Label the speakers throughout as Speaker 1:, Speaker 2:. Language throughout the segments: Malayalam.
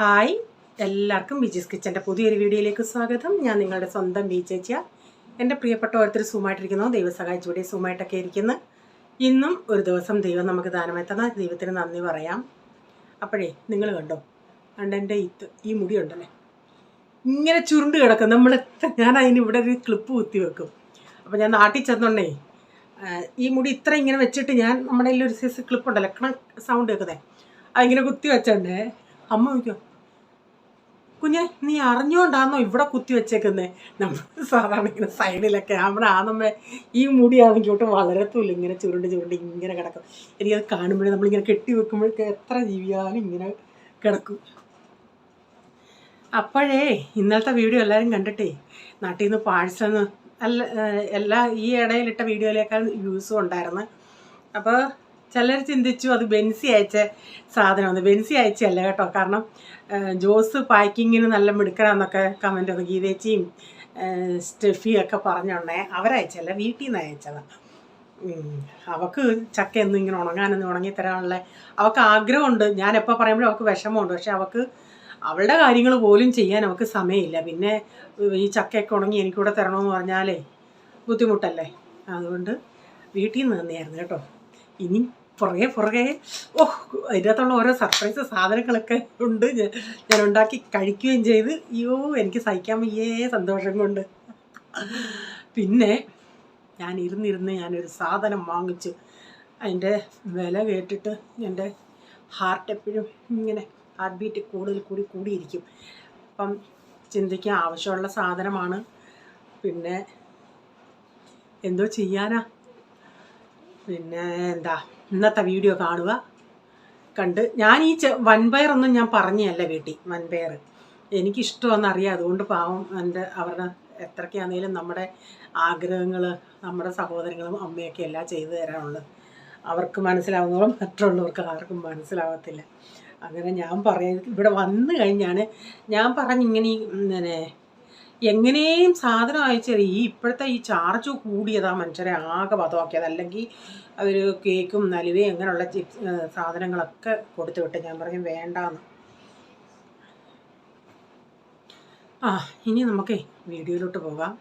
Speaker 1: ഹായ്, എല്ലാവർക്കും ബീച്ചീസ് കിച്ചൻ്റെ പുതിയൊരു വീഡിയോയിലേക്ക് സ്വാഗതം. ഞാൻ നിങ്ങളുടെ സ്വന്തം ബീച്ചേച്ചിയ. എൻ്റെ പ്രിയപ്പെട്ട ഓരോരുത്തർ സുഖമായിട്ടിരിക്കുന്നു. ദൈവം സഹായിച്ചൂടെ സുഖമായിട്ടൊക്കെ ഇരിക്കുന്നു. ഇന്നും ഒരു ദിവസം ദൈവം നമുക്ക് ദാനമായി തന്ന ദൈവത്തിന് നന്ദി പറയാം. അപ്പോഴേ നിങ്ങൾ കണ്ടോ, എൻ്റെ ഈ മുടി ഉണ്ടല്ലേ ഇങ്ങനെ ചുരുണ്ട് കിടക്കും. ഞാൻ അതിന് ഇവിടെ ഒരു ക്ലിപ്പ് കുത്തി വെക്കും. അപ്പോൾ ഞാൻ നാട്ടിൽ ചെന്നുണ്ടേ ഈ മുടി ഇത്ര ഇങ്ങനെ വെച്ചിട്ട് ഞാൻ നമ്മുടെ ഒരു സൈസ് ക്ലിപ്പ് ഉണ്ടല്ലോ സൗണ്ട് കേൾക്കുന്നത് അതിങ്ങനെ കുത്തി വെച്ചോണ്ടേ അമ്മ വയ്ക്കോ, കുഞ്ഞെ നീ അറിഞ്ഞുകൊണ്ടാണോ ഇവിടെ കുത്തി വെച്ചേക്കുന്നത്? നമ്മൾ സാധാരണ ഇങ്ങനെ സൈഡിലെ ക്യാമറ ആണെന്നമ്മ ഈ മുടിയാണെങ്കിൽ ഒട്ടും വളരത്തുമില്ല, ഇങ്ങനെ ചുരുണ്ട് ഇങ്ങനെ കിടക്കും. എനിക്കത് കാണുമ്പോഴേ നമ്മളിങ്ങനെ കെട്ടി വെക്കുമ്പോഴേക്ക് എത്ര ജീവിയാലും ഇങ്ങനെ കിടക്കും. അപ്പോഴേ ഇന്നലത്തെ വീഡിയോ എല്ലാവരും കണ്ടിട്ടേ നാട്ടിൽ നിന്ന് പാഴ്സൽ എല്ലാ ഈ ഇടയിലിട്ട വീഡിയോയിലേക്കാൾ വ്യൂസും ഉണ്ടായിരുന്നു. അപ്പോൾ ചിലർ ചിന്തിച്ചു അത് ബെൻസി അയച്ച സാധനമാണ്. ബെൻസി അയച്ചല്ല കേട്ടോ, കാരണം ജോസ് പാക്കിങ്ങിന് നല്ല മിടുക്കരാന്നൊക്കെ കമൻ്റ് ഒന്ന് ഗീതേച്ചിയും സ്റ്റെഫിയൊക്കെ പറഞ്ഞോണ്ടേ അവരയച്ചല്ല, വീട്ടിൽ നിന്ന് അയച്ചതാണ്. അവൾക്ക് ചക്കയൊന്നും ഇങ്ങനെ ഉണങ്ങാനൊന്നും ഉണങ്ങി തരാനുള്ള അവൾക്ക് ആഗ്രഹമുണ്ട്. ഞാൻ എപ്പോൾ പറയുമ്പോഴും അവൾക്ക് വിഷമമുണ്ട്. പക്ഷെ അവൾക്ക് അവളുടെ കാര്യങ്ങൾ പോലും ചെയ്യാൻ അവൾക്ക് സമയമില്ല. പിന്നെ ഈ ചക്കയൊക്കെ ഉണങ്ങി എനിക്കൂടെ തരണമെന്ന് പറഞ്ഞാലേ ബുദ്ധിമുട്ടല്ലേ. അതുകൊണ്ട് വീട്ടിൽ നിന്ന് തന്നെയായിരുന്നു കേട്ടോ. ഇനി പുറകെ അതിനകത്തുള്ള ഓരോ സർപ്രൈസ് സാധനങ്ങളൊക്കെ ഉണ്ട്. ഞാൻ ഉണ്ടാക്കി കഴിക്കുകയും ചെയ്ത്. അയ്യോ, എനിക്ക് സഹിക്കാൻ വയ്യേ സന്തോഷം കൊണ്ട്. പിന്നെ ഞാൻ ഇരുന്നിരുന്ന് ഞാനൊരു സാധനം വാങ്ങിച്ചു. അതിൻ്റെ വില കേട്ടിട്ട് എൻ്റെ ഹാർട്ട് എപ്പോഴും ഇങ്ങനെ ഹാർട്ട് ബീറ്റ് കൂടിയിരിക്കും. അപ്പം ചിന്തിക്കാൻ ആവശ്യമുള്ള സാധനമാണ്. പിന്നെ എന്തോ ചെയ്യാനാ. പിന്നെ എന്താ, ഇന്നത്തെ വീഡിയോ കാണുക. കണ്ട് ഞാൻ ഈ വൻപയറൊന്നും ഞാൻ പറഞ്ഞല്ല വീട്ടിൽ. വൻപയർ എനിക്കിഷ്ടമെന്നറിയാം. അതുകൊണ്ട് പാവം അവരുടെ എത്രയ്ക്കാണെങ്കിലും നമ്മുടെ ആഗ്രഹങ്ങൾ നമ്മുടെ സഹോദരങ്ങളും അമ്മയൊക്കെ എല്ലാം ചെയ്തു തരാനുള്ളത്. അവർക്ക് മനസ്സിലാവുന്നതോളം മറ്റുള്ളവർക്ക് ആർക്കും മനസ്സിലാവത്തില്ല. അങ്ങനെ ഞാൻ ഇവിടെ വന്നു കഴിഞ്ഞാണ് ഞാൻ പറഞ്ഞിങ്ങനെ എങ്ങനെയും സാധനം അയച്ചാൽ ഇപ്പോഴത്തെ ഈ ചാർജ് കൂടിയതാ മനുഷ്യരെ ആകെ പതമാക്കിയത്. അല്ലെങ്കിൽ അവർ കേക്കും നലുവയും അങ്ങനെയുള്ള സാധനങ്ങളൊക്കെ കൊടുത്തു വിട്ട് ഞാൻ പറഞ്ഞു വേണ്ടാന്ന്. ഇനി നമുക്കേ വീഡിയോയിലോട്ട് പോകാം.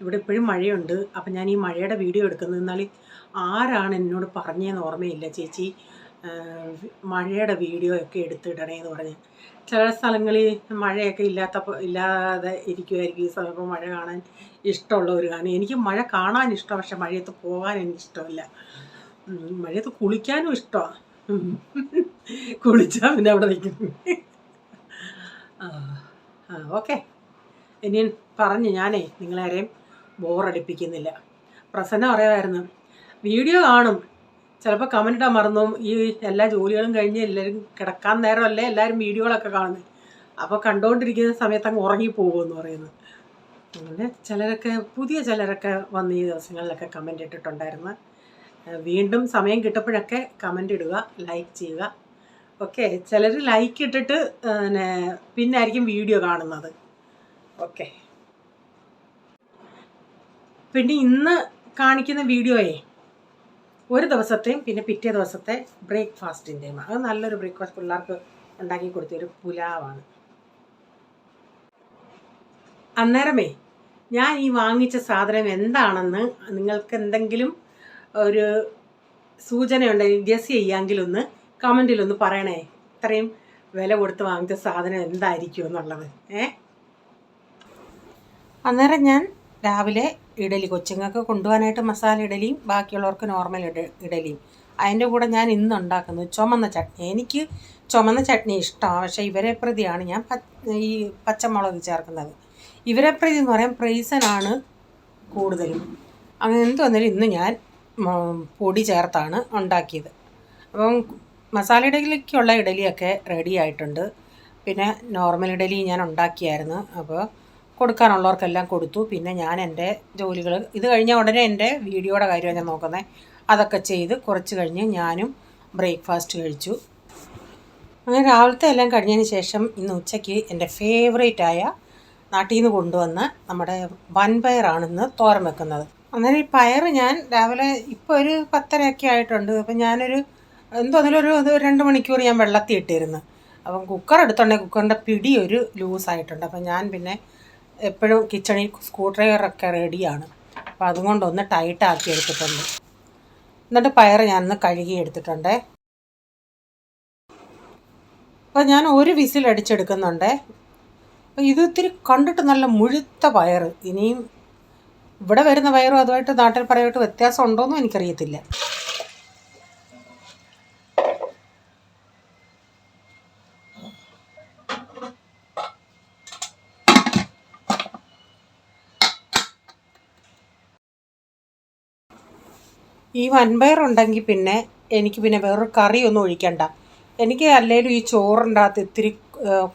Speaker 1: ഇവിടെ ഇപ്പോഴും മഴയുണ്ട്. അപ്പം ഞാൻ ഈ മഴയുടെ വീഡിയോ എടുക്കുന്നത്. എന്നാൽ ആരാണ് എന്നോട് പറഞ്ഞതെന്ന് ഓർമ്മയില്ല, ചേച്ചി മഴയുടെ വീഡിയോ ഒക്കെ എടുത്തിടണേന്ന് പറഞ്ഞ്. ചില സ്ഥലങ്ങളിൽ മഴയൊക്കെ ഇല്ലാതെ ഇരിക്കുമായിരിക്കും. ഈ സമയത്ത് മഴ കാണാൻ ഇഷ്ടമുള്ളവർ കാണും. എനിക്ക് മഴ കാണാൻ ഇഷ്ടമാണ്, പക്ഷെ മഴയത്ത് പോകാൻ എനിക്കിഷ്ടമില്ല. മഴയത്ത് കുളിക്കാനും ഇഷ്ടമാണ്. കുളിച്ചാൽ പിന്നെ അവിടെ നിൽക്കും. ഓക്കെ, ഇനി പറഞ്ഞ് ഞാനേ നിങ്ങളാരെയും ബോറടിപ്പിക്കുന്നില്ല. പ്രസന്ന പറയാമായിരുന്നു വീഡിയോ കാണും, ചിലപ്പോൾ കമൻ്റ് ഇടാൻ മറന്നു. ഈ എല്ലാ ജോലികളും കഴിഞ്ഞ് എല്ലാവരും കിടക്കാൻ നേരമല്ലേ എല്ലാവരും വീഡിയോകളൊക്കെ കാണുന്നത്. അപ്പോൾ കണ്ടുകൊണ്ടിരിക്കുന്ന സമയത്ത് അങ്ങ് ഉറങ്ങിപ്പോകുമെന്ന് പറയുന്നത്. അങ്ങനെ പുതിയ ചിലരൊക്കെ വന്ന് ഈ ദിവസങ്ങളിലൊക്കെ കമൻ്റ് ഇട്ടിട്ടുണ്ടായിരുന്നു. വീണ്ടും സമയം കിട്ടപ്പോഴൊക്കെ കമൻ്റ് ഇടുക, ലൈക്ക് ചെയ്യുക. ഓക്കെ, ചിലർ ലൈക്ക് ഇട്ടിട്ട് പിന്നെ ആയിരിക്കും വീഡിയോ കാണുന്നത്. ഓക്കെ, പിന്നെ ഇന്ന് കാണിക്കുന്ന വീഡിയോയെ ഒരു ദിവസത്തെയും പിന്നെ പിറ്റേ ദിവസത്തെ ബ്രേക്ക്ഫാസ്റ്റിൻ്റെയും. അത് നല്ലൊരു ബ്രേക്ക്ഫാസ്റ്റ് പിള്ളേർക്ക് ഉണ്ടാക്കി കൊടുത്തൊരു പുലാവാണ്. അന്നേരമേ ഞാൻ ഈ വാങ്ങിച്ച സാധനം എന്താണെന്ന് നിങ്ങൾക്ക് എന്തെങ്കിലും ഒരു സൂചനയുണ്ടെങ്കിൽ ഗസ് ചെയ്യാമെങ്കിലൊന്ന് കമൻറ്റിലൊന്ന് പറയണേ. ഇത്രയും വില കൊടുത്ത് വാങ്ങിച്ച സാധനം എന്തായിരിക്കും എന്നുള്ളത്. അന്നേരം ഞാൻ രാവിലെ ഇഡലി കൊച്ചുങ്ങൾക്ക് കൊണ്ടുപോകാനായിട്ട് മസാല ഇഡലിയും ബാക്കിയുള്ളവർക്ക് നോർമൽ ഇഡലിയും. അതിൻ്റെ കൂടെ ഞാൻ ഇന്ന് ഉണ്ടാക്കുന്നത് ചുമന്ന ചട്നി. എനിക്ക് ചുമന്ന ചട്നി ഇഷ്ടമാണ്, പക്ഷേ ഇവരെ പ്രതിയാണ് ഞാൻ ഈ പച്ചമുളക് ചേർക്കുന്നത്. ഇവരെ പ്രതി എന്ന് പറയാൻ പ്രൈസനാണ് കൂടുതലും. അങ്ങനെ എന്ത് വന്നാലും ഇന്ന് ഞാൻ പൊടി ചേർത്താണ് ഉണ്ടാക്കിയത്. അപ്പം മസാല ഇഡലിക്കുള്ള ഇഡലിയൊക്കെ റെഡി ആയിട്ടുണ്ട്. പിന്നെ നോർമൽ ഇഡലി ഞാൻ ഉണ്ടാക്കിയായിരുന്നു. അപ്പോൾ കൊടുക്കാനുള്ളവർക്കെല്ലാം കൊടുത്തു. പിന്നെ ഞാൻ എൻ്റെ ജോലികൾ ഇത് കഴിഞ്ഞ ഉടനെ എൻ്റെ വീഡിയോയുടെ കാര്യമാണ് ഞാൻ നോക്കുന്നത്. അതൊക്കെ ചെയ്ത് കുറച്ച് കഴിഞ്ഞ് ഞാനും ബ്രേക്ക്ഫാസ്റ്റ് കഴിച്ചു. അങ്ങനെ രാവിലത്തെ എല്ലാം കഴിഞ്ഞതിന് ശേഷം ഇന്ന് ഉച്ചയ്ക്ക് എൻ്റെ ഫേവറേറ്റായ നാട്ടിൽ നിന്ന് കൊണ്ടുവന്ന നമ്മുടെ വൻപയറാണ് ഇന്ന് തോരൻ വെക്കുന്നത്. അന്നേരം ഈ പയർ ഞാൻ രാവിലെ ഇപ്പോൾ ഒരു 10:30 ആയിട്ടുണ്ട്. അപ്പം ഞാനൊരു അതിലൊരു 2 മണിക്കൂർ ഞാൻ വെള്ളത്തിൽ ഇട്ടിരുന്നു. അപ്പം കുക്കർ എടുത്തുണ്ടെങ്കിൽ കുക്കറിൻ്റെ പിടി ഒരു ലൂസായിട്ടുണ്ട്. അപ്പം ഞാൻ പിന്നെ എപ്പോഴും കിച്ചണിൽ സ്ക്രൂ ഡ്രൈവറൊക്കെ റെഡിയാണ്. അപ്പം അതുകൊണ്ടൊന്ന് ടൈറ്റാക്കി എടുത്തിട്ടുണ്ട്. എന്നിട്ട് പയർ ഞാനൊന്ന് കഴുകി എടുത്തിട്ടുണ്ട്. അപ്പോൾ ഞാൻ ഒരു വിസിൽ അടിച്ചെടുക്കുന്നുണ്ട്. അപ്പോൾ ഇത് ഇത്തിരി കണ്ടിട്ട് നല്ല മുഴുത്ത പയർ. ഇനിയും ഇവിടെ വരുന്ന പയറും അതുമായിട്ട് നാട്ടിൽ പറയുമായിട്ട് വ്യത്യാസം ഉണ്ടോയെന്നും എനിക്കറിയത്തില്ല. ഈ വൻപയറുണ്ടെങ്കിൽ പിന്നെ എനിക്ക് പിന്നെ വേറൊരു കറിയൊന്നും ഒഴിക്കണ്ട. എനിക്ക് അല്ലെങ്കിലും ഈ ചോറിൻ്റെ അകത്ത് ഇത്തിരി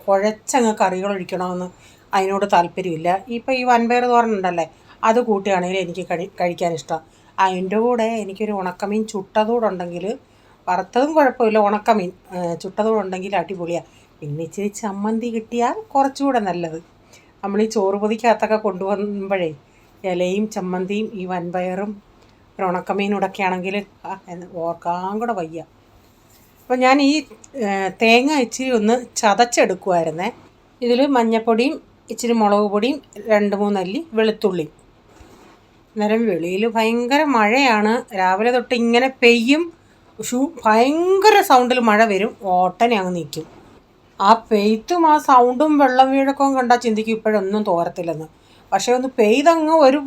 Speaker 1: കുഴച്ചങ്ങ് കറികൾ ഒഴിക്കണമെന്ന് അതിനോട് താല്പര്യമില്ല. ഇപ്പോൾ ഈ വൻപയർ തോരനുണ്ടല്ലേ, അത് കൂട്ടുകയാണെങ്കിൽ എനിക്ക് കഴിക്കാൻ ഇഷ്ടം. അതിൻ്റെ കൂടെ എനിക്കൊരു ഉണക്കമീൻ ചുട്ടതൂടുണ്ടെങ്കിൽ, വറുത്തതും കുഴപ്പമില്ല, ഉണക്കമീൻ ചുട്ടതൂടുണ്ടെങ്കിൽ അടിപൊളിയാണ്. പിന്നെ ഇച്ചിരി ചമ്മന്തി കിട്ടിയാൽ കുറച്ചുകൂടെ നല്ലത്. നമ്മൾ ഈ ചോറ് പൊതിക്കകത്തൊക്കെ കൊണ്ടുവന്നുമ്പോഴേ ഇലയും ചമ്മന്തിയും ഈ വൻപയറും ഒരു ഉണക്കമീനൂടൊക്കെ ആണെങ്കിൽ ഓർക്കാൻ കൂടെ വയ്യ. അപ്പോൾ ഞാൻ ഈ തേങ്ങ ഇച്ചിരി ഒന്ന് ചതച്ചെടുക്കുമായിരുന്നേ. ഇതിൽ മഞ്ഞൾപ്പൊടിയും ഇച്ചിരി മുളക് പൊടിയും 2-3 അല്ലി വെളുത്തുള്ളി. അന്നേരം വെളിയിൽ ഭയങ്കര മഴയാണ്. രാവിലെ തൊട്ട് ഇങ്ങനെ പെയ്യും. ഭയങ്കര സൗണ്ടിൽ മഴ വരും, ഓട്ടനെ അങ്ങ് നിൽക്കും. ആ പെയ്ത്തും ആ സൗണ്ടും വെള്ളം വീഴക്കവും കണ്ടാൽ ചിന്തിക്കും ഇപ്പോഴൊന്നും തോരത്തില്ലെന്ന്. പക്ഷേ ഒന്ന് പെയ്തങ്ങ് ഒരു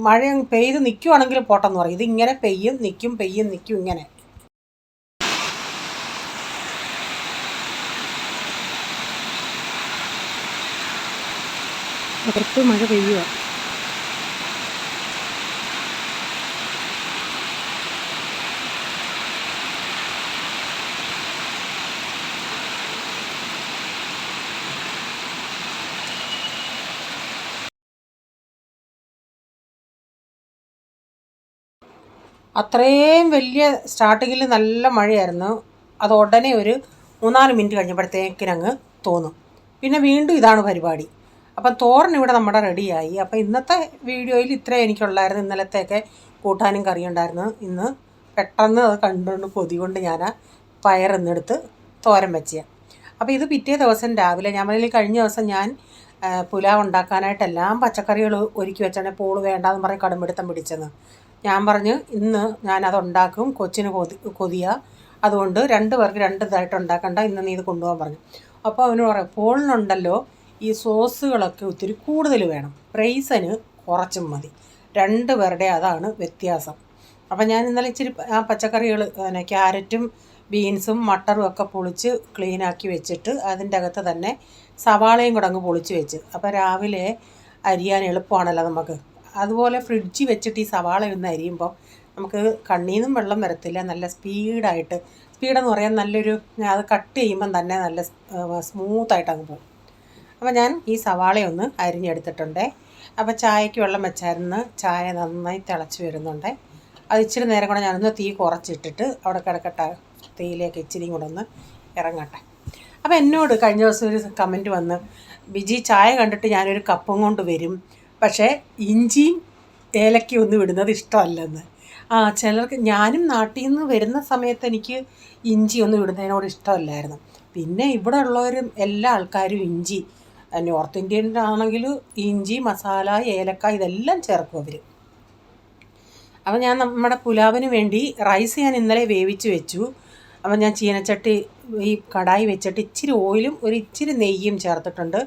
Speaker 1: മഴ പെയ്ത് നിൽക്കുവാണെങ്കിൽ പോട്ടെന്ന് പറയും. ഇതിങ്ങനെ പെയ്യും നിൽക്കും പെയ്യും നിൽക്കും ഇങ്ങനെ. അകത്ത് മഴ പെയ്യുക. അത്രയും വലിയ സ്റ്റാർട്ടിങ്ങിൽ നല്ല മഴയായിരുന്നു. അത് ഉടനെ ഒരു 3-4 മിനിറ്റ് കഴിഞ്ഞപ്പോഴത്തേക്കിനങ്ങ് തോന്നും. പിന്നെ വീണ്ടും ഇതാണ് പരിപാടി. അപ്പം തോരൻ ഇവിടെ നമ്മുടെ റെഡിയായി. അപ്പം ഇന്നത്തെ വീഡിയോയിൽ ഇത്രേ എനിക്കുള്ളായിരുന്നു. ഇന്നലത്തെയൊക്കെ കൂട്ടാനും കറിയും ഉണ്ടായിരുന്നു. ഇന്ന് പെട്ടെന്ന് അത് കണ്ടുകൊണ്ട് കൊതി കൊണ്ട് ഞാൻ പയറെന്നെടുത്ത് തോരൻ വെച്ചതാണ്. അപ്പോൾ ഇത് പിറ്റേ ദിവസം രാവിലെ കഴിഞ്ഞ ദിവസം ഞാൻ പുലാവ് ഉണ്ടാക്കാനായിട്ട് എല്ലാം പച്ചക്കറികൾ ഒരുക്കി വെച്ചാണ്. പൂള് വേണ്ടാന്ന് പറഞ്ഞ് കടുംപിടുത്തം പിടിച്ചെന്ന് ഞാൻ പറഞ്ഞു. ഇന്ന് ഞാനതുണ്ടാക്കും, കൊച്ചിന് കൊതിയ, അതുകൊണ്ട് 2 പേർക്ക് 2 ഇതായിട്ട് ഉണ്ടാക്കണ്ട, ഇന്ന് നീ ഇത് കൊണ്ടുപോകാൻ പറഞ്ഞു. അപ്പോൾ അവന് പറയാം, പൂളിനുണ്ടല്ലോ ഈ സോസുകളൊക്കെ ഒത്തിരി കൂടുതൽ വേണം, പ്രൈസിന് കുറച്ചും മതി, 2 പേരുടെ അതാണ് വ്യത്യാസം. അപ്പം ഞാൻ ഇന്നലെ ഇച്ചിരി ആ പച്ചക്കറികൾ ക്യാരറ്റും ബീൻസും മട്ടറും ഒക്കെ പൊളിച്ച് ക്ലീനാക്കി വെച്ചിട്ട് അതിൻ്റെ അകത്ത് തന്നെ സവാളയും കൂടെ അങ്ങ് പൊളിച്ച് വെച്ച്. അപ്പോൾ രാവിലെ അരിയാൻ എളുപ്പമാണല്ലോ നമുക്ക്. അതുപോലെ ഫ്രിഡ്ജിൽ വെച്ചിട്ട് ഈ സവാള ഒന്ന് അരിയുമ്പോൾ നമുക്ക് കണ്ണിൽ നിന്നും വെള്ളം വരത്തില്ല. നല്ല സ്പീഡെന്ന് പറയാൻ നല്ലൊരു, അത് കട്ട് ചെയ്യുമ്പം തന്നെ നല്ല സ്മൂത്തായിട്ട് അങ്ങ് പോകും. അപ്പോൾ ഞാൻ ഈ സവാളയൊന്ന് അരിഞ്ഞെടുത്തിട്ടുണ്ട്. അപ്പോൾ ചായക്ക് വെള്ളം വെച്ചായിരുന്നു. ചായ നന്നായി തിളച്ച് വരുന്നുണ്ട്. അത് ഇച്ചിരി നേരം കൂടെ ഞാനൊന്ന് തീ കുറച്ചിട്ടിട്ട് അവിടെ കിടക്കട്ടെ, തീയിലേക്ക് ഇച്ചിരിയും കൂടെ ഒന്ന് ഇറങ്ങട്ടെ. അപ്പോൾ എന്നോട് കഴിഞ്ഞ ദിവസം ഒരു കമൻറ്റ് വന്ന്, ബിജി ചായ കണ്ടിട്ട് ഞാനൊരു കപ്പും കൊണ്ട് വരും, പക്ഷേ ഇഞ്ചിയും ഏലക്കയും ഒന്നും ഇടുന്നത് ഇഷ്ടമല്ലെന്ന്. ചിലർക്ക്, ഞാനും നാട്ടിൽ നിന്ന് വരുന്ന സമയത്ത് എനിക്ക് ഇഞ്ചി ഒന്നും ഇടുന്നതിനോട് ഇഷ്ടമല്ലായിരുന്നു. പിന്നെ ഇവിടെ ഉള്ളവരും എല്ലാ ആൾക്കാരും ഇഞ്ചി, നോർത്ത് ഇന്ത്യൻ ആണെങ്കിൽ ഇഞ്ചി, മസാല, ഏലക്ക ഇതെല്ലാം ചേർക്കും അവർ. അപ്പോൾ ഞാൻ നമ്മുടെ പുലാവിന് വേണ്ടി റൈസ് ഞാൻ ഇന്നലെ വേവിച്ച് വെച്ചു. അപ്പോൾ ഞാൻ ചീനച്ചട്ടി ഈ കടായി വെച്ചിട്ട് ഇച്ചിരി ഓയിലും ഒരു ഇച്ചിരി നെയ്യും ചേർത്തിട്ടുണ്ട്.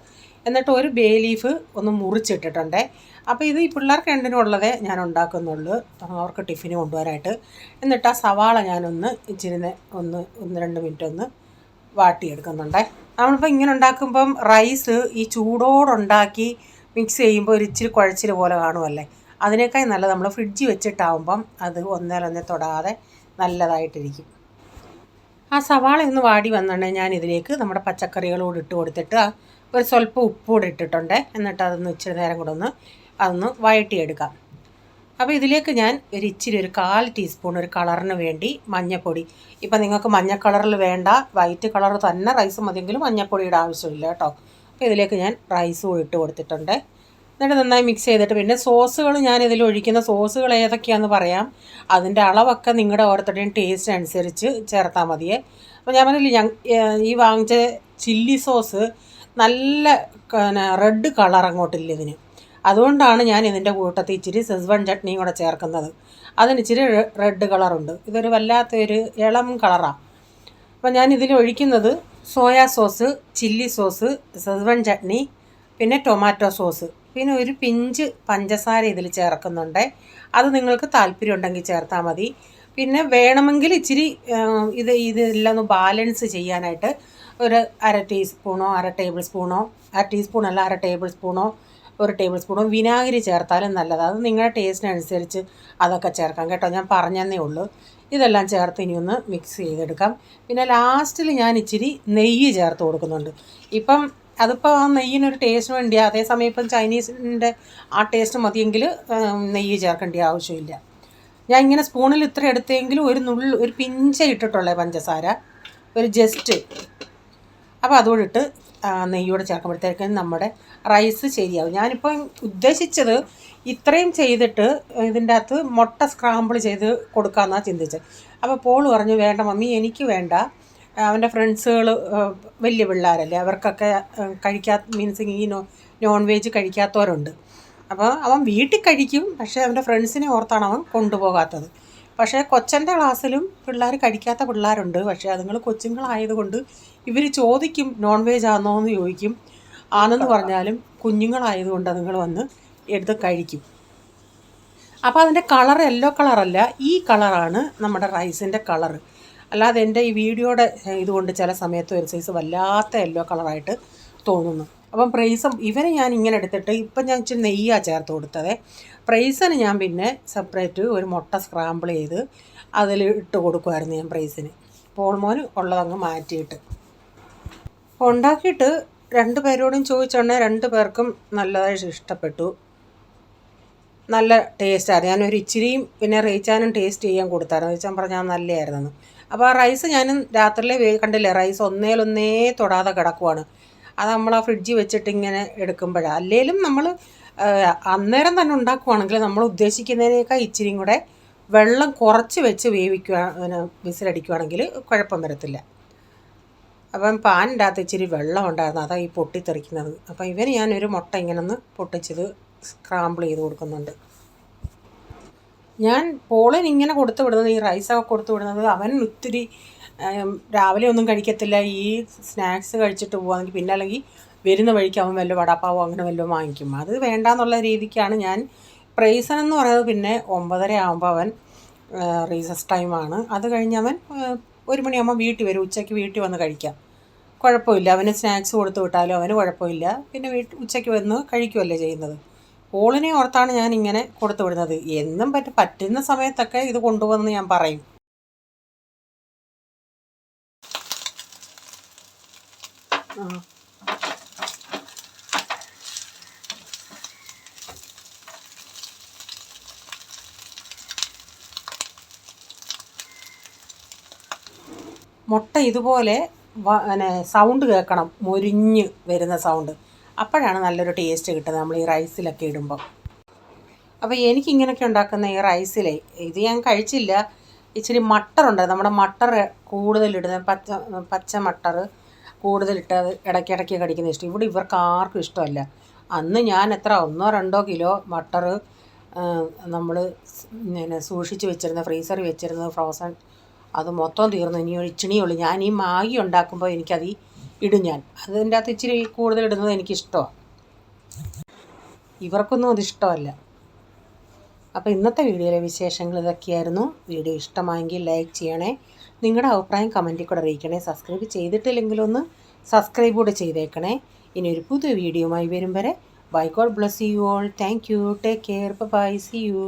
Speaker 1: എന്നിട്ട് ഒരു ബേ ലീഫ് ഒന്ന് മുറിച്ചിട്ടിട്ടുണ്ട്. അപ്പോൾ ഇത് ഈ പിള്ളേർക്ക് 2 ഉള്ളതേ ഞാൻ ഉണ്ടാക്കുന്നുള്ളൂ, അവർക്ക് ടിഫിന് കൊണ്ടുപോകാനായിട്ട്. എന്നിട്ട് ആ സവാള ഞാനൊന്ന് ഇച്ചിരി 1-2 മിനിറ്റ് ഒന്ന് വാട്ടിയെടുക്കുന്നുണ്ട്. നമ്മളിപ്പോൾ ഇങ്ങനെ ഉണ്ടാക്കുമ്പം റൈസ് ഈ ചൂടോടുണ്ടാക്കി മിക്സ് ചെയ്യുമ്പോൾ ഒരു ഇച്ചിരി കുഴച്ചിൽ പോലെ കാണുമല്ലേ, അതിനേക്കാൾ നല്ലത് നമ്മൾ ഫ്രിഡ്ജിൽ വെച്ചിട്ടാവുമ്പം അത് ഒന്നേലൊന്നേ തൊടാതെ നല്ലതായിട്ടിരിക്കും. ആ സവാള ഒന്ന് വാടി വന്നിട്ടുണ്ടെങ്കിൽ ഞാൻ ഇതിലേക്ക് നമ്മുടെ പച്ചക്കറികളോട് ഇട്ട് കൊടുത്തിട്ട് ഒരു സ്വല്പം ഉപ്പൂടെ ഇട്ടിട്ടുണ്ട്. എന്നിട്ട് അതൊന്ന് ഇച്ചിരി നേരം കൂടെ അതൊന്ന് വഴറ്റിയെടുക്കാം. അപ്പോൾ ഇതിലേക്ക് ഞാൻ ഒരു 1/4 ടീസ്പൂൺ ഒരു കളറിന് വേണ്ടി മഞ്ഞൾപ്പൊടി. ഇപ്പം നിങ്ങൾക്ക് മഞ്ഞ കളറിൽ വേണ്ട, വൈറ്റ് കളർ തന്നെ റൈസ് മതിയെങ്കിലും മഞ്ഞൾപ്പൊടിയുടെ ആവശ്യമില്ല കേട്ടോ. അപ്പോൾ ഇതിലേക്ക് ഞാൻ റൈസും ഇട്ട് കൊടുത്തിട്ടുണ്ട്. എന്നിട്ട് നന്നായി മിക്സ് ചെയ്തിട്ട് പിന്നെ സോസുകൾ ഞാൻ ഇതിൽ ഒഴിക്കുന്ന സോസുകൾ ഏതൊക്കെയാണെന്ന് പറയാം. അതിൻ്റെ അളവൊക്കെ നിങ്ങളുടെ ഓരോരുത്തരുടെയും ടേസ്റ്റ് അനുസരിച്ച് ചേർത്താൽ മതിയേ. അപ്പോൾ ഞാൻ പറഞ്ഞില്ലേ, ഈ വാങ്ങിച്ച ചില്ലി സോസ് നല്ല റെഡ് കളർ അങ്ങോട്ടില്ല ഇതിന്. അതുകൊണ്ടാണ് ഞാൻ ഇതിൻ്റെ കൂട്ടത്തിൽ ഇച്ചിരി സെസ്വാൻ ചട്നിയും കൂടെ ചേർക്കുന്നത്. അതിന് ഇച്ചിരി റെഡ് കളറുണ്ട്. ഇതൊരു വല്ലാത്തൊരു ഇളം കളറാണ്. അപ്പോൾ ഞാൻ ഇതിൽ ഒഴിക്കുന്നത് soya sauce, chilli sauce, schezwan chutney, പിന്നെ ടൊമാറ്റോ സോസ്, പിന്നെ ഒരു പിഞ്ച് പഞ്ചസാര ഇതിൽ ചേർക്കുന്നുണ്ട്. അത് നിങ്ങൾക്ക് താല്പര്യം ഉണ്ടെങ്കിൽ ചേർത്താൽ മതി. പിന്നെ വേണമെങ്കിൽ ഇച്ചിരി ഇതെല്ലാം ഒന്ന് ബാലൻസ് ചെയ്യാനായിട്ട് ഒരു അര ടീസ്പൂണോ അര ടേബിൾ സ്പൂണോ, അര ടീസ്പൂണല്ല അര ടേബിൾ സ്പൂണോ ഒരു ടേബിൾ സ്പൂണോ വിനാഗിരി ചേർത്താലും നല്ലതാണ്. അത് നിങ്ങളുടെ ടേസ്റ്റിനനുസരിച്ച് അതൊക്കെ ചേർക്കാം കേട്ടോ. ഞാൻ പറഞ്ഞതേ ഉള്ളൂ. ഇതെല്ലാം ചേർത്ത് ഇനി ഒന്ന് മിക്സ് ചെയ്തെടുക്കാം. പിന്നെ ലാസ്റ്റിൽ ഞാൻ ഇച്ചിരി നെയ്യ് ചേർത്ത് കൊടുക്കുന്നുണ്ട്. ഇപ്പം അതിപ്പോൾ ആ നെയ്യിനൊരു ടേസ്റ്റിന് വേണ്ടി, അതേസമയം ഇപ്പം ചൈനീസിൻ്റെ ആ ടേസ്റ്റ് മതിയെങ്കിൽ നെയ്യ് ചേർക്കേണ്ട ആവശ്യമില്ല. ഞാൻ ഇങ്ങനെ സ്പൂണിൽ ഇത്ര എടുത്തെങ്കിലും ഒരു പിഞ്ച ഇട്ടിട്ടുള്ളേ പഞ്ചസാര, ഒരു ജസ്റ്റ്. അപ്പോൾ അതുകൂടെ ഇട്ട് നെയ്യോടെ ചേർക്കുമ്പോഴത്തേക്കും നമ്മുടെ റൈസ് ശരിയാവും. ഞാനിപ്പോൾ ഉദ്ദേശിച്ചത് ഇത്രയും ചെയ്തിട്ട് ഇതിൻ്റെ അകത്ത് മുട്ട സ്ക്രാമ്പിൾ ചെയ്ത് കൊടുക്കാമെന്നാണ് ചിന്തിച്ചത്. അപ്പോൾ പോൾ പറഞ്ഞു, വേണ്ട മമ്മി, എനിക്ക് വേണ്ട. അവൻ്റെ ഫ്രണ്ട്സുകൾ വലിയ പിള്ളേരല്ലേ, അവർക്കൊക്കെ മീൻസ് ഈ നോൺ വെജ് കഴിക്കാത്തവരുണ്ട്. അപ്പോൾ അവൻ വീട്ടിൽ കഴിക്കും, പക്ഷേ അവൻ്റെ ഫ്രണ്ട്സിനെ ഓർത്താണ് അവൻ കൊണ്ടുപോകാത്തത്. പക്ഷേ കൊച്ചൻ്റെ ക്ലാസ്സിലും പിള്ളേർ കഴിക്കാത്ത പിള്ളേരുണ്ട്. പക്ഷേ അതുങ്ങൾ കൊച്ചുങ്ങളായതുകൊണ്ട് ഇവർ ചോദിക്കും നോൺ വെജ് ആണോ എന്ന് ചോദിക്കും. ആണെന്ന് പറഞ്ഞാലും കുഞ്ഞുങ്ങളായതുകൊണ്ട് അതുങ്ങൾ വന്ന് എടുത്ത് കഴിക്കും. അപ്പോൾ അതിൻ്റെ കളർ യെല്ലോ കളറല്ല, ഈ കളറാണ് നമ്മുടെ റൈസിൻ്റെ കളറ്. അല്ലാതെ എൻ്റെ ഈ വീഡിയോയുടെ ഇതുകൊണ്ട് ചില സമയത്ത് ഒരു സൈസ് വല്ലാത്ത യെല്ലോ കളറായിട്ട് തോന്നുന്നു. അപ്പം ഇവനെ ഞാൻ ഇങ്ങനെ എടുത്തിട്ട് ഇപ്പം ഞാൻ ഇച്ചിരി നെയ്യാണ് ചേർത്ത് കൊടുത്തത്. പ്രൈസിന് ഞാൻ പിന്നെ സെപ്പറേറ്റ് ഒരു മുട്ട സ്ക്രാമ്പിൾ ചെയ്ത് അതിൽ ഇട്ട് കൊടുക്കുമായിരുന്നു ഞാൻ പ്രൈസിന്. പോൾമോന് ഉള്ളതങ്ങ് മാറ്റിയിട്ട് ഉണ്ടാക്കിയിട്ട് 2 പേരോടും ചോദിച്ചോണ്ടേ 2 പേർക്കും നല്ലതായിട്ട് ഇഷ്ടപ്പെട്ടു. നല്ല ടേസ്റ്റായിരുന്നു. ഞാനൊരു ഇച്ചിരിയും പിന്നെ റീച്ചാനും ടേസ്റ്റ് ചെയ്യാൻ കൊടുത്തായിരുന്നു. റീച്ചാൻ പറഞ്ഞാൽ നല്ലതായിരുന്നെന്ന്. അപ്പോൾ ആ റൈസ് ഞാനും രാത്രിയിലെ കണ്ടില്ലേ, റൈസ് ഒന്നേ തൊടാതെ കിടക്കുവാണ്. അത് നമ്മൾ ആ ഫ്രിഡ്ജിൽ വെച്ചിട്ട് ഇങ്ങനെ എടുക്കുമ്പോഴാണ്. അല്ലെങ്കിലും നമ്മൾ അന്നേരം തന്നെ ഉണ്ടാക്കുവാണെങ്കിൽ നമ്മൾ ഉദ്ദേശിക്കുന്നതിനേക്കാൾ ഇച്ചിരിയും കൂടെ വെള്ളം കുറച്ച് വെച്ച് വിസിലടിക്കുവാണെങ്കിൽ കുഴപ്പം വരത്തില്ല. അപ്പം പാനിൻ്റെ അകത്ത് ഇച്ചിരി വെള്ളം ഉണ്ടായിരുന്നു, അതാണ് ഈ പൊട്ടിത്തെറിക്കുന്നത്. അപ്പം ഇവന് ഞാനൊരു മുട്ട ഇങ്ങനെ ഒന്ന് പൊട്ടിച്ചത് സ്ക്രാമ്പിൾ ചെയ്ത് കൊടുക്കുന്നുണ്ട്. ഞാൻ പോളിന് ഇങ്ങനെ കൊടുത്തു വിടുന്നത്, ഈ റൈസൊക്കെ കൊടുത്തു വിടുന്നത്, അവൻ ഒത്തിരി രാവിലെ ഒന്നും കഴിക്കത്തില്ല. ഈ സ്നാക്സ് കഴിച്ചിട്ട് പോകുകയാണെങ്കിൽ പിന്നെ അല്ലെങ്കിൽ വരുന്ന വഴിക്ക് അവൻ വല്ല വടാപ്പാവോ അങ്ങനെ വല്ലതും വാങ്ങിക്കും. അത് വേണ്ടാന്നുള്ള രീതിക്കാണ് ഞാൻ. പ്രൈസൺ എന്ന് പറയുന്നത് പിന്നെ 9:30 ആകുമ്പോൾ അവൻ റീസസ് ടൈമാണ്. അത് കഴിഞ്ഞ് അവൻ 1 മണിയാകുമ്പോൾ വീട്ടിൽ വരും. ഉച്ചയ്ക്ക് വീട്ടിൽ വന്ന് കഴിക്കാം, കുഴപ്പമില്ല. അവന് സ്നാക്സ് കൊടുത്തു വിട്ടാലും അവന് കുഴപ്പമില്ല. പിന്നെ ഉച്ചയ്ക്ക് വന്ന് കഴിക്കുമല്ലേ ചെയ്യുന്നത്. പോളിനെ ഓർത്താണ് ഞാൻ ഇങ്ങനെ കൊടുത്തു വിടുന്നത്. എന്നും പറ്റുന്ന സമയത്തൊക്കെ ഇത് കൊണ്ടുവന്ന് ഞാൻ പറയും. മുട്ട ഇതുപോലെ സൗണ്ട് കേൾക്കണം, മൊരിഞ്ഞ് വരുന്ന സൗണ്ട്. അപ്പോഴാണ് നല്ലൊരു ടേസ്റ്റ് കിട്ടുന്നത് നമ്മൾ ഈ റൈസിലൊക്കെ ഇടുമ്പോൾ. അപ്പോൾ എനിക്കിങ്ങനെയൊക്കെ ഉണ്ടാക്കുന്ന ഈ റൈസിലെ ഇത് ഞാൻ കഴിച്ചില്ല. ഇച്ചിരി മട്ടറുണ്ട്, നമ്മുടെ മട്ടർ കൂടുതലിടുന്ന പച്ച മട്ടർ കൂടുതലിട്ട് അത് ഇടയ്ക്കിടയ്ക്ക് കടിക്കുന്ന ഇഷ്ടം. ഇവിടെ ഇവർക്ക് ആർക്കും ഇഷ്ടമല്ല. അന്ന് ഞാൻ 1-2 കിലോ മട്ടർ നമ്മൾ സൂക്ഷിച്ച് വെച്ചിരുന്ന ഫ്രീസറിൽ വെച്ചിരുന്നത് ഫ്രോസൺ, അത് മൊത്തം തീർന്നു. ഇനി ഒരു ഇച്ചിണിയുള്ളൂ. ഞാൻ ഈ മാഗി ഉണ്ടാക്കുമ്പോൾ എനിക്കത് ഇടും. ഞാൻ അതിൻ്റെ അകത്ത് ഇച്ചിരി കൂടുതലിടുന്നത് എനിക്കിഷ്ടമാണ്, ഇവർക്കൊന്നും അതിഷ്ടമല്ല. അപ്പോൾ ഇന്നത്തെ വീഡിയോയിലെ വിശേഷങ്ങൾ ഇതൊക്കെയായിരുന്നു. വീഡിയോ ഇഷ്ടമായെങ്കിൽ ലൈക്ക് ചെയ്യണേ, നിങ്ങളുടെ അഭിപ്രായം കമൻറ്റിൽ കൂടെ അറിയിക്കണേ. സബ്സ്ക്രൈബ് ചെയ്തിട്ടില്ലെങ്കിലൊന്ന് സബ്സ്ക്രൈബ് കൂടെ ചെയ്തേക്കണേ. ഇനി ഒരു പുതിയ വീഡിയോയുമായി വരും വരെ bye. God bless you all. Thank you. Take care. Bye. See U.